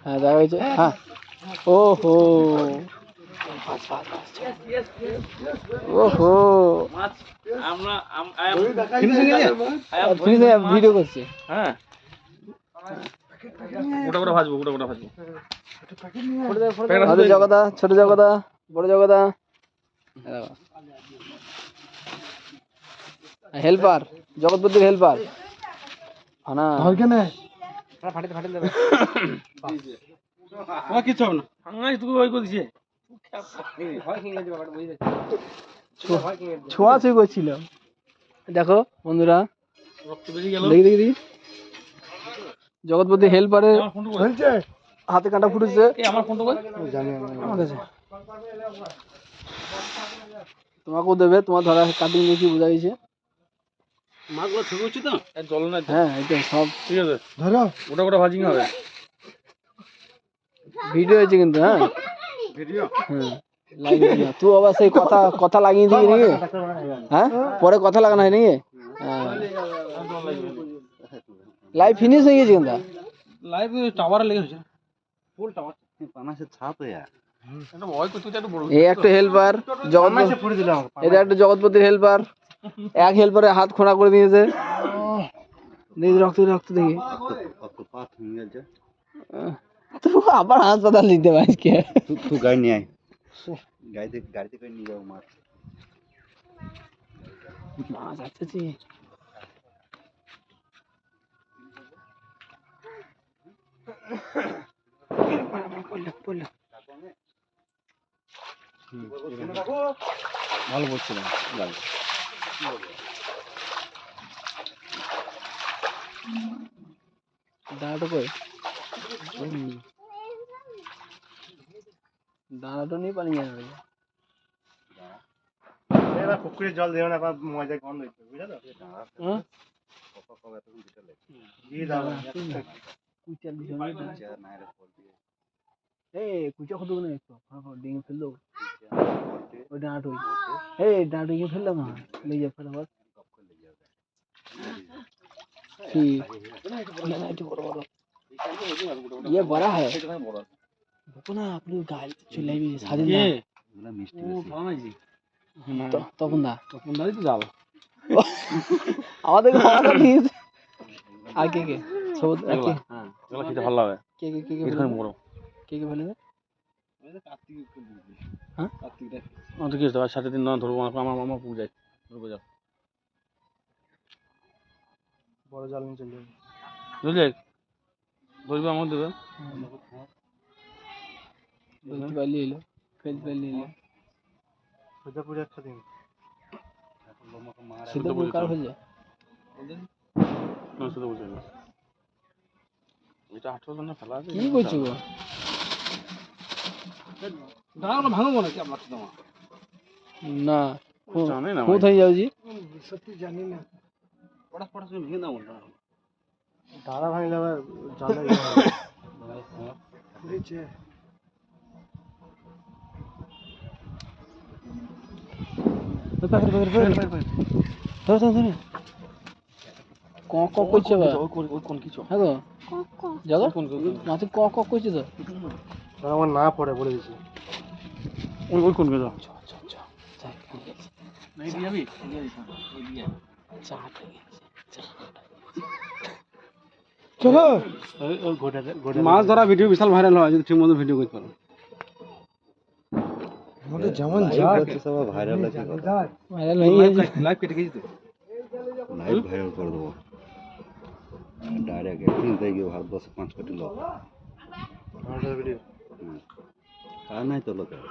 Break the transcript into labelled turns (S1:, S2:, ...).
S1: হ্যাঁ দেখা হয়েছে। হ্যাঁ ওহো ওহো ভিডিও করছি।
S2: হ্যাঁ গোটা গোটা ভাজবো, গোটা গোটা ভাজবো।
S1: জগদা, ছোট জগদা, বড় জগদা, হেল্পার, জগৎপতির হেল্পার। না
S2: কিছু হবে না, তুই ওই করে দিছে
S1: ছোঁয়াছুঁই করছিল। দেখো বন্ধুরা,
S2: রক্ত বেরিয়ে গেল।
S1: দেখি দেখি দেখি জগৎপতি হেল্পারের হাতে কাঁটা ফুটেছে।
S2: আমার ফোনটা বল,
S1: জানি আমার কাছে। তোমাকেও দেবে, তোমার ধরা কাটিং দেখি বোঝা গেছে।
S2: মাছগুলো ছবি হচ্ছে তো জল না।
S1: হ্যাঁ এটা সব
S2: ঠিক আছে, ধরো গোটা গোটা ভাজিং হবে।
S1: ভিডিও হয়েছে কিন্তু। হ্যাঁ
S2: ভিডিও,
S1: হ্যাঁ লাগিয়ে তুই আবার সেই কথা কথা লাগিয়ে দিবি নাকি? হ্যাঁ পরে কথা লাগানো হয় নাকি? লাইভ ফিনিশ হয়ে গেছে কিন্তু।
S2: লাইভ টাওয়ারে লেগে হয়েছে, ফুল টাওয়ার
S3: পানাসের ছাপ ইয়া
S1: এই একটা হেল্পার জগৎপতি, এটা একটা জগৎপতির হেল্পার। এক হেল্পারে হাত খোঁড়া করে দিয়েছে। দেখি রক্ত রক্ত দেখি।
S3: পাত হয়ে গেছে।
S1: তো আবার হাসপাতাল নিতে পারিস কে?
S3: তুই গাড়ি নিয়ে আয়, গাড়িতে করে নিয়ে যাবো মাছ।
S1: মাছ আছে জি।
S3: ভালো পড়ছে না গাড়ি।
S1: দাঁড়াটা কই? দাঁড়াটা নিয়ে পালিয়ে যাবে।
S4: এবার পুকুরের জল দেও না, বা মজা গন্ধ হচ্ছে, বুঝলে তো? দিয়ে দাও
S1: কুচার দিশে কুচা কত গুলো একটু ডিঙে ফেললো ওই ডাঁটুই। এই ডাঁটুই ফেললাম না, লেগে ফেলাবার ये बड़ा है না আপনি গাড়ি চলে যাবি স্বাধীন না
S3: মিষ্টি
S1: তপন দা
S2: তপনদারই তো যাবো
S1: আমাদের খাওয়া প্লিজ। আর কে কে সব
S2: হ্যাঁ এগুলো খেতে ভালো লাগে।
S1: কে কে কে কে
S2: এখানে বড়
S1: কে কে ফেলে হ্যাঁ
S2: কার্তিকটা আমাদের কি হচ্ছে সাথে দিন না ধরবো, আমার মামা পুজো যায় ধরবো যাও
S4: বড় জল নিয়ে চলে যাবে।
S2: বুঝলে ধরবে আমাকে দেবে
S1: বলতে পারলি এলো ফেলতে পারলি এলো
S4: সোজাপুরে একটা দিন
S1: সিদ্ধপুর কার হয়ে যায়
S2: শুধু বুঝে না এটা 18 জনের ফেলা আছে।
S1: কি করছো গো?
S2: দাঁড়ানো ভাঙবো না কি আমার তোমার
S1: না
S2: জানি না
S1: কোথায় যাওছি
S4: সত্যি জানি না।
S2: পড়া পড়া শুনে ভেঙে দাও না
S4: দাঁড়া ভাঙলে আবার জলে ঘুরেছে।
S1: করছে
S2: কোন কিছু
S1: হ্যাঁ গো জগৎ মাথা করছে তো
S4: আমার না পড়ে বলে দিছি।
S2: ওই ওই কোন গেল
S4: চলো
S2: মাছ ধরা ভিডিও বিশাল ভাইরাল হয় যদি ঠিক মতো ভিডিও করতে পারো।
S4: আমাদের যেমন যা
S3: সব ভাইরাল আছে,
S1: ভাইরাল হয়ে গেছে
S2: লাইভ কেটে গেছি তো
S3: লাইভ ভাইরাল করে দেবো ডাইরেক্ট। এখন তাই গিয়ে ভারতবর্ষে 5 কোটি লোক
S4: আমাদের ভিডিও
S3: কার নাই তো লোকের